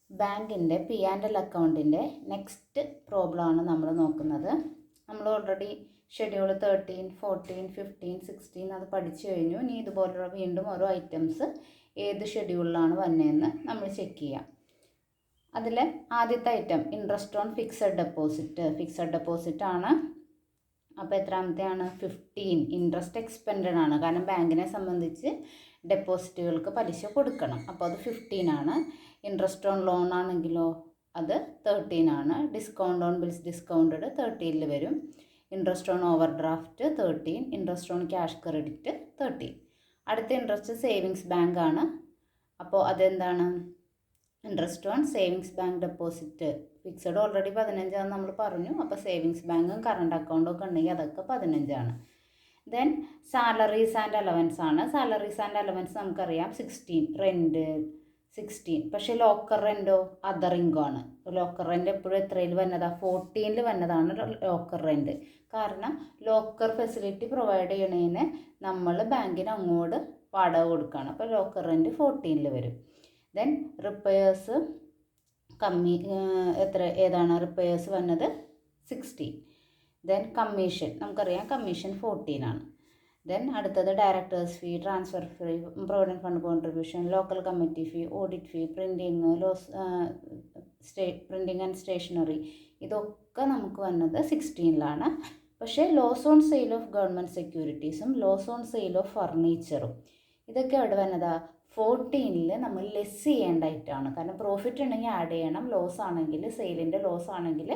ബാങ്കിൻ്റെ P&L അക്കൗണ്ടിൻ്റെ next പ്രോബ്ലമാണ് നമ്മൾ നോക്കുന്നത്. നമ്മൾ ഓൾറെഡി ഷെഡ്യൂൾ 13, 14, 15, 16 അത് പഠിച്ചു കഴിഞ്ഞു. ഇനി ഇതുപോലുള്ള വീണ്ടും ഓരോ ഐറ്റംസ് ഏത് ഷെഡ്യൂളിലാണ് വന്നതെന്ന് നമ്മൾ ചെക്ക് ചെയ്യാം. അതിൽ ആദ്യത്തെ item interest on fixed deposit ആണ്. അപ്പോൾ എത്രാമത്തെയാണ്? 15. ഇൻട്രസ്റ്റ് എക്സ്പെൻഡഡ് ആണ്, കാരണം ബാങ്കിനെ സംബന്ധിച്ച് ഡെപ്പോസിറ്റുകൾക്ക് പലിശ കൊടുക്കണം. അപ്പോൾ അത് 15 ആണ്. ഇൻട്രസ്റ്റ് ഓൺ ലോൺ ആണെങ്കിലോ അത് 13 ആണ്. ഡിസ്കൗണ്ട് ഓൺ ബിൽസ് ഡിസ്കൗണ്ടഡ് 13 വരും. Interest on over draft 13. Interest on cash credit 13. അടുത്ത ഇൻട്രസ്റ്റ് സേവിങ്സ് ബാങ്ക് ആണ്. അപ്പോൾ അതെന്താണ്? Interest on savings bank deposit fixed already 15 ആണെന്ന് നമ്മൾ പറഞ്ഞു. അപ്പോൾ സേവിങ്സ് ബാങ്കും കറണ്ട് അക്കൗണ്ടും ഒക്കെ ഉണ്ടെങ്കിൽ അതൊക്കെ 15 ആണ്. ദെൻ സാലറീസ് ആൻഡ് അലവൻസ് ആണ്. സാലറീസ് ആൻഡ് അലവൻസ് നമുക്കറിയാം 16. റെൻറ്റ് 16. പക്ഷേ ലോക്കർ റെൻറ്റോ അതർ ഇൻകം ആണ്. ലോക്കർ റെൻറ്റ് എപ്പോഴും എത്രയിൽ വന്നതാണ്? 14 വന്നതാണ് ലോക്കർ റെൻറ്റ്. കാരണം ലോക്കർ ഫെസിലിറ്റി പ്രൊവൈഡ് ചെയ്യണതിന് നമ്മൾ ബാങ്കിന് അങ്ങോട്ട് വാടക കൊടുക്കുകയാണ്. അപ്പോൾ ലോക്കർ റെൻറ്റ് 14 വരും. ദെൻ റിപ്പയേഴ്സ് ഏതാണ് റിപ്പയേഴ്സ് വന്നത്? 16. ദെൻ കമ്മീഷൻ നമുക്കറിയാം, കമ്മീഷൻ 14 ആണ്. ദെൻ അടുത്തത് directors fee, transfer fee, provident fund contribution, local committee fee, audit fee, printing and stationery, ഇതൊക്കെ നമുക്ക് വന്നത് 16 പക്ഷേ loss on sale of government സെക്യൂരിറ്റീസും ലോസ് ഓൺ സെയിൽ ഓഫ് ഫർണിച്ചറും ഇതൊക്കെ എവിടെ വന്നതാ? 14 നമ്മൾ ലെസ് ചെയ്യേണ്ടതായിട്ടാണ്. കാരണം പ്രോഫിറ്റ് ഉണ്ടെങ്കിൽ ആഡ് ചെയ്യണം, ലോസ് ആണെങ്കിൽ സെയിലിൻ്റെ ലോസ് ആണെങ്കിൽ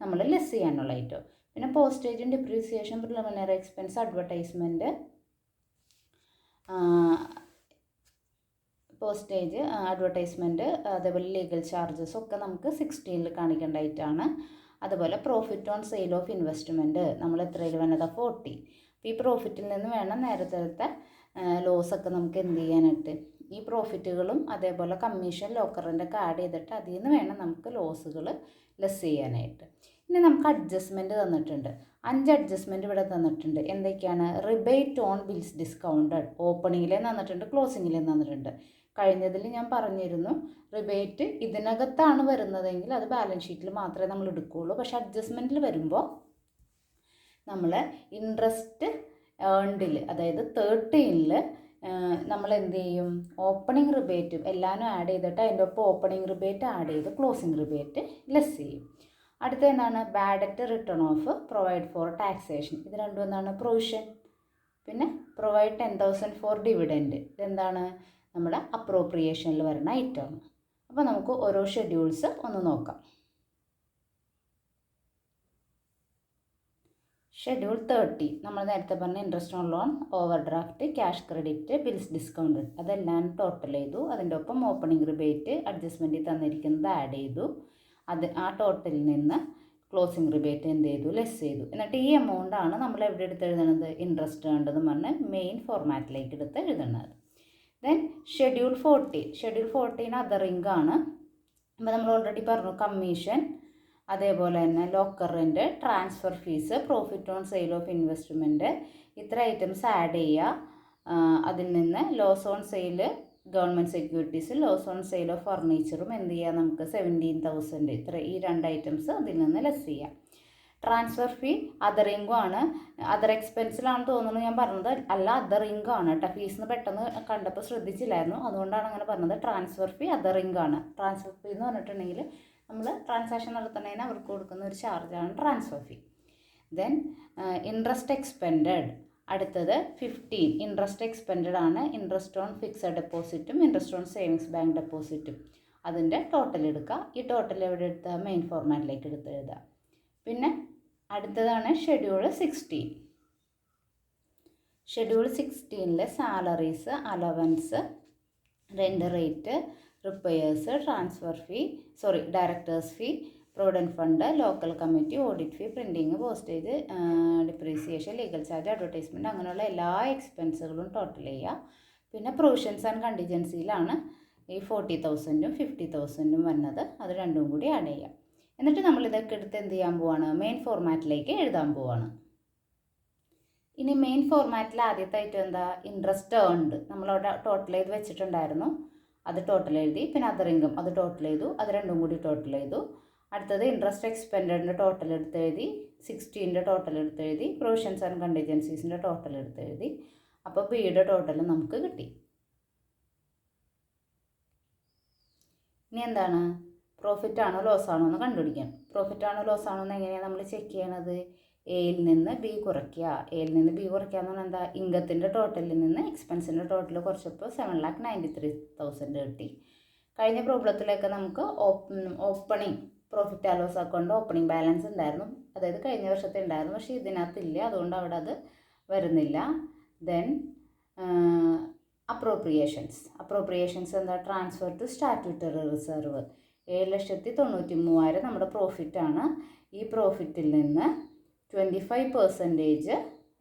നമ്മൾ ലെസ് ചെയ്യാനുള്ള ഐറ്റം. പിന്നെ പോസ്റ്റേജും depreciation, preliminary expense, advertisement, advertisement, അതേപോലെ ലീഗൽ ചാർജസ് ഒക്കെ നമുക്ക് 16 കാണിക്കേണ്ടതായിട്ടാണ്. അതുപോലെ profit on sale of investment നമ്മൾ എത്രയിൽ വന്നതാ? 40. അപ്പോൾ ഈ പ്രോഫിറ്റിൽ നിന്ന് വേണം നേരത്തെ ലോസൊക്കെ നമുക്ക് എന്ത് ചെയ്യാനായിട്ട്, ഈ പ്രോഫിറ്റുകളും അതേപോലെ കമ്മീഷൻ ലോക്കറിൻ്റെ ആഡ് ചെയ്തിട്ട് അതിൽ നിന്ന് വേണം നമുക്ക് ലോസുകൾ ലെസ് ചെയ്യാനായിട്ട്. ഇനി നമുക്ക് അഡ്ജസ്റ്റ്മെൻറ്റ് തന്നിട്ടുണ്ട്. 5 അഡ്ജസ്റ്റ്മെൻറ്റ് ഇവിടെ തന്നിട്ടുണ്ട്. എന്തൊക്കെയാണ്? റിബേറ്റ് ഓൺ ബിൽസ് ഡിസ്കൗണ്ടഡ് ഓപ്പണിങ്ങിലേയും തന്നിട്ടുണ്ട്, ക്ലോസിങ്ങിലേയും തന്നിട്ടുണ്ട്. കഴിഞ്ഞതിൽ ഞാൻ പറഞ്ഞിരുന്നു റിബേറ്റ് ഇതിനകത്താണ് വരുന്നതെങ്കിൽ അത് ബാലൻസ് ഷീറ്റിൽ മാത്രമേ നമ്മൾ എടുക്കുകയുള്ളൂ. പക്ഷേ അഡ്ജസ്റ്റ്മെൻറ്റിൽ വരുമ്പോൾ നമ്മൾ ഇൻട്രസ്റ്റ് ഏൺഡിൽ, അതായത് 13 നമ്മൾ എന്ത് ചെയ്യും? ഓപ്പണിംഗ് റിബേറ്റും എല്ലാവരും ആഡ് ചെയ്തിട്ട് അതിൻ്റെ ഒപ്പം ഓപ്പണിംഗ് റിബേറ്റ് ആഡ് ചെയ്ത് ക്ലോസിംഗ് റിബേറ്റ് ലെസ് ചെയ്യും. അടുത്ത എന്താണ്? Bad debt return of, provide four taxation, ഇത് രണ്ടും എന്താണ്? പ്രൊവിഷൻ. പിന്നെ പ്രൊവൈഡ് 10,000 ഫോർ ഡിവിഡൻറ്റ്, ഇതെന്താണ്? നമ്മുടെ അപ്രോപ്രിയേഷനിൽ വരുന്ന ഐറ്റമാണ്. അപ്പോൾ നമുക്ക് ഓരോ ഷെഡ്യൂൾസ് ഒന്ന് നോക്കാം. ഷെഡ്യൂൾ 30 നമ്മൾ നേരത്തെ പറഞ്ഞ interest on loan, over draft, cash credit, bills discounted അതെല്ലാം ടോട്ടൽ ചെയ്തു. അതിൻ്റെ ഒപ്പം ഓപ്പണിംഗ് റിബേറ്റ് അഡ്ജസ്റ്റ്മെൻറ്റിൽ തന്നിരിക്കുന്നത് ആഡ് ചെയ്തു. അത് ആ ടോട്ടലിൽ നിന്ന് ക്ലോസിംഗ് റിബേറ്റ് എന്ത് ചെയ്തു? ലെസ് ചെയ്തു. എന്നിട്ട് ഈ എമൗണ്ടാണ് നമ്മൾ എവിടെ എടുത്ത് എഴുതണത്? ഇൻട്രസ്റ്റ് വേണ്ടതെന്ന് പറഞ്ഞ് മെയിൻ ഫോർമാറ്റിലേക്ക് എടുത്ത് എഴുതുന്നത്. ദെൻ ഷെഡ്യൂൾ 14 അതർ ഇൻകം ആണ്. അപ്പോൾ നമ്മൾ ഓൾറെഡി പറഞ്ഞു കമ്മീഷൻ, അതേപോലെ തന്നെ locker rent, transfer fees, profit on sale of investment, ഇത്ര ഐറ്റംസ് ആഡ് ചെയ്യുക. അതിൽ നിന്ന് loss on sale government securities, loss on sale of ഫർണിച്ചറും എന്ത് ചെയ്യുക? നമുക്ക് 17,000 ഇത്ര ഈ 2 ഐറ്റംസ് അതിൽ നിന്ന് ലെസ് ചെയ്യാം. ട്രാൻസ്ഫർ ഫീ അതർ ഇൻകം ആണ്. അതർ എക്സ്പെൻസിലാണെന്ന് തോന്നുന്നു ഞാൻ പറഞ്ഞത്, അല്ല അതർ ഇൻകം ആണ് കേട്ടോ. ഫീസിന് പെട്ടെന്ന് കണ്ടപ്പോൾ ശ്രദ്ധിച്ചില്ലായിരുന്നു, അതുകൊണ്ടാണ് അങ്ങനെ പറഞ്ഞത്. ട്രാൻസ്ഫർ ഫീ അതർ ഇൻകം ആണ്. ട്രാൻസ്ഫർ ഫീ എന്ന് പറഞ്ഞിട്ടുണ്ടെങ്കിൽ നമ്മൾ ട്രാൻസാക്ഷൻ നടത്തുന്നതിന് അവർക്ക് കൊടുക്കുന്ന ഒരു ചാർജാണ് transfer fee. Then interest expended അടുത്തത് 15 ഇൻട്രസ്റ്റ് എക്സ്പെൻഡഡ് ആണ്. ഇൻട്രസ്റ്റ് ഓൺ ഫിക്സഡ് ഡെപ്പോസിറ്റും ഇൻട്രസ്റ്റ് ഓൺ സേവിങ്സ് ബാങ്ക് ഡെപ്പോസിറ്റും അതിൻ്റെ ടോട്ടൽ എടുക്കുക. ഈ ടോട്ടൽ എവിടെ എടുത്താൽ? മെയിൻ ഫോർമാറ്റിലേക്ക് എടുത്ത് എഴുതുക. പിന്നെ അടുത്തതാണ് schedule 16. Schedule 16 salaries, allowance, rent rate, repairs, transfer fee, directors fee, provident fund, local committee, audit fee, printing, postage, depreciation, legal charge, advertisement, അങ്ങനെയുള്ള എല്ലാ എക്സ്പെൻസുകളും ടോട്ടൽ ചെയ്യുക. പിന്നെ പ്രൊവിഷൻസ് ആൻഡ് കണ്ടിജൻസിയിലാണ് ഈ 40,000ഉം 50,000ഉം വന്നത്. അത് രണ്ടും കൂടി ആഡ് ചെയ്യാം. എന്നിട്ട് നമ്മൾ ഇതൊക്കെ എടുത്ത് എന്ത് ചെയ്യാൻ പോവാണ്? മെയിൻ ഫോർമാറ്റിലേക്ക് എഴുതാൻ പോവാണ്. ഇനി മെയിൻ ഫോർമാറ്റിൽ ആദ്യത്തെ ഐറ്റം എന്താ? ഇൻട്രസ്റ്റ് ഏൺഡ് നമ്മളവിടെ ടോട്ടൽ ചെയ്ത് വെച്ചിട്ടുണ്ടായിരുന്നു. അത് ടോട്ടൽ എഴുതി. പിന്നെ അതർ ഇൻകം അത് ടോട്ടൽ ചെയ്തു. അത് രണ്ടും കൂടി ടോട്ടൽ ചെയ്തു. അടുത്തത് ഇൻട്രസ്റ്റ് എക്സ്പെൻഡിൻ്റെ ടോട്ടൽ എടുത്ത് എഴുതി. 60ൻ്റെ ടോട്ടൽ എടുത്ത് എഴുതി. പ്രൊവിഷൻസ് ആൻഡ് കണ്ടിജൻസീസിൻ്റെ ടോട്ടൽ എടുത്ത് എഴുതി. അപ്പോൾ ബിയുടെ ടോട്ടൽ നമുക്ക് കിട്ടി. ഇനി എന്താണ്, പ്രോഫിറ്റ് ആണോ ലോസ് ആണോ എന്ന് കണ്ടുപിടിക്കാം. പ്രോഫിറ്റ് ആണോ ലോസ് ആണോ എന്ന് എങ്ങനെയാണ് നമ്മൾ ചെക്ക് ചെയ്യണത്? എയിൽ നിന്ന് ബി കുറയ്ക്കുക. എയിൽ നിന്ന് ബി കുറയ്ക്കുക എന്ന് പറഞ്ഞാൽ എന്താ, ഇൻകത്തിൻ്റെ ടോട്ടലിൽ നിന്ന് എക്സ്പെൻസിൻ്റെ ടോട്ടൽ കുറച്ചപ്പോൾ 7,93,000 കിട്ടി. കഴിഞ്ഞ പ്രോബ്ലത്തിലൊക്കെ നമുക്ക് opening profit and loss account opening balance ഉണ്ടായിരുന്നു, അതായത് കഴിഞ്ഞ വർഷത്തെ ഉണ്ടായിരുന്നു. പക്ഷേ ഇതിനകത്തില്ല, അതുകൊണ്ട് അവിടെ അത് വരുന്നില്ല. ദെൻ അപ്രോപ്രിയേഷൻസ് എന്താ, ട്രാൻസ്ഫർ ടു സ്റ്റാറ്റ്യൂട്ടറി റിസർവ്. 7,93,000 നമ്മുടെ പ്രോഫിറ്റാണ്. ഈ പ്രോഫിറ്റിൽ നിന്ന് 25%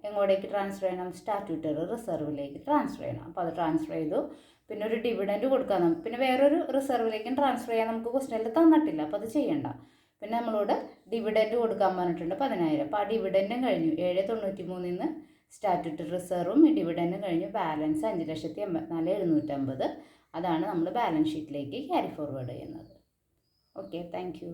എങ്ങോട്ടേക്ക് ട്രാൻസ്ഫർ ചെയ്യണം? സ്റ്റാറ്റ്യൂട്ടറി റിസർവിലേക്ക് ട്രാൻസ്ഫർ ചെയ്യണം. അപ്പോൾ അത് ട്രാൻസ്ഫർ ചെയ്തു. പിന്നെ ഒരു ഡിവിഡൻറ്റ് കൊടുക്കാൻ, പിന്നെ വേറൊരു റിസർവിലേക്കും ട്രാൻസ്ഫർ ചെയ്യാൻ നമുക്ക് ക്വസ്റ്റനിൽ തന്നിട്ടില്ല, അപ്പോൾ അത് ചെയ്യണ്ട. പിന്നെ നമ്മളോട് ഡിവിഡൻറ്റ് കൊടുക്കാൻ പറഞ്ഞിട്ടുണ്ട് 10,000. അപ്പോൾ ആ ഡിവിഡൻറ്റും കഴിഞ്ഞു. 7,93,000 നിന്ന് സ്റ്റാറ്റ്യൂട്ടറി റിസർവും ഈ ഡിവിഡൻറ്റും കഴിഞ്ഞു. ബാലൻസ് 5,84,750. അതാണ് നമ്മൾ ബാലൻസ് ഷീറ്റിലേക്ക് ക്യാരി ഫോർവേഡ് ചെയ്യുന്നത്. Okay, thank you.